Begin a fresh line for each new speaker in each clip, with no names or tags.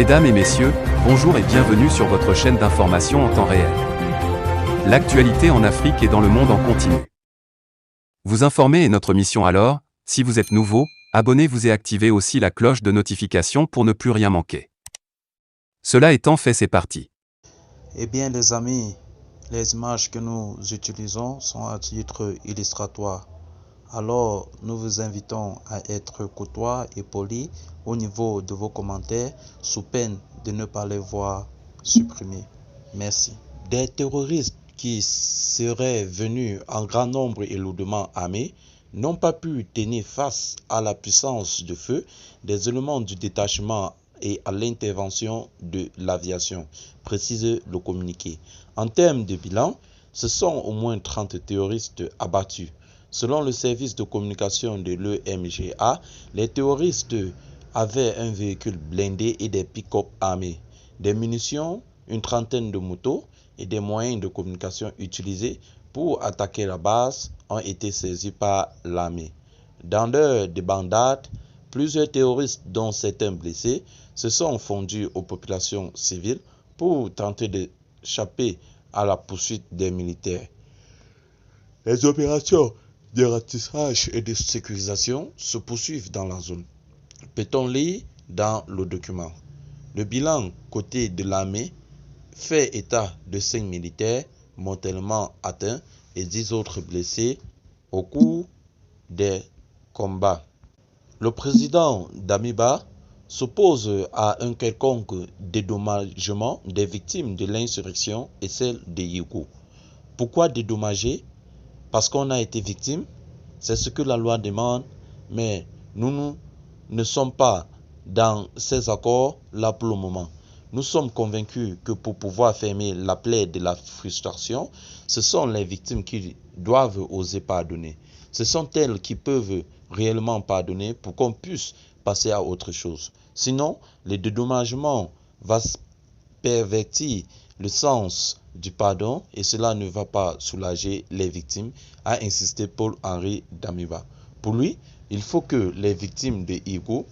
Mesdames et messieurs, bonjour et bienvenue sur votre chaîne d'information en temps réel. L'actualité en Afrique et dans le monde en continu. Vous informer est notre mission alors, si vous êtes nouveau, abonnez-vous et activez aussi la cloche de notification pour ne plus rien manquer. Cela étant fait, c'est parti.
Eh bien les amis, les images que nous utilisons sont à titre illustratoire. Alors nous vous invitons à être courtois et polis au niveau de vos commentaires sous peine de ne pas les voir supprimés. Merci. Des terroristes qui seraient venus en grand nombre et lourdement armés n'ont pas pu tenir face à la puissance de feu des éléments du détachement et à l'intervention de l'aviation, précise le communiqué. En termes de bilan, ce sont au moins 30 terroristes abattus. Selon le service de communication de l'EMGA, les terroristes avaient un véhicule blindé et des pick-up armés. Des munitions, une trentaine de motos et des moyens de communication utilisés pour attaquer la base ont été saisis par l'armée. Dans leur débandade, plusieurs terroristes, dont certains blessés, se sont fondus aux populations civiles pour tenter d'échapper à la poursuite des militaires. Les opérations de ratissage et de sécurisation se poursuivent dans la zone. Peut-on lire dans le document. Le bilan côté de l'armée fait état de 5 militaires mortellement atteints et 10 autres blessés au cours des combats. Le président d'Amiba s'oppose à un quelconque dédommagement des victimes de l'insurrection et celle de Yékou. Pourquoi dédommager? Parce qu'on a été victime, c'est ce que la loi demande, mais nous ne sommes pas dans ces accords-là pour le moment. Nous sommes convaincus que pour pouvoir fermer la plaie de la frustration, ce sont les victimes qui doivent oser pardonner. Ce sont elles qui peuvent réellement pardonner pour qu'on puisse passer à autre chose. Sinon, le dédommagement va pervertir le sens du pardon et cela ne va pas soulager les victimes, a insisté Paul-Henri Damiba. Pour lui, il faut que les victimes de Igbo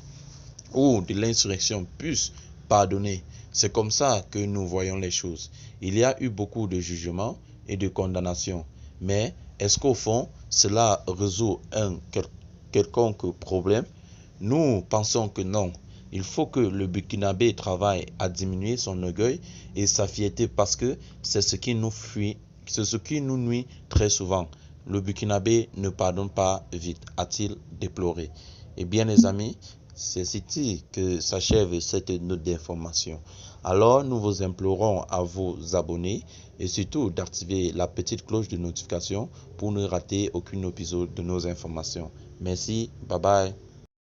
ou de l'insurrection puissent pardonner. C'est comme ça que nous voyons les choses. Il y a eu beaucoup de jugements et de condamnations, mais est-ce qu'au fond, cela résout un quelconque problème? Nous pensons que non. Il faut que le Burkinabé travaille à diminuer son orgueil et sa fierté parce que c'est ce qui nous nuit très souvent. Le Burkinabé ne pardonne pas vite, a-t-il déploré. Eh bien les amis, c'est ici que s'achève cette note d'information. Alors nous vous implorons à vous abonner et surtout d'activer la petite cloche de notification pour ne rater aucun épisode de nos informations. Merci, bye bye.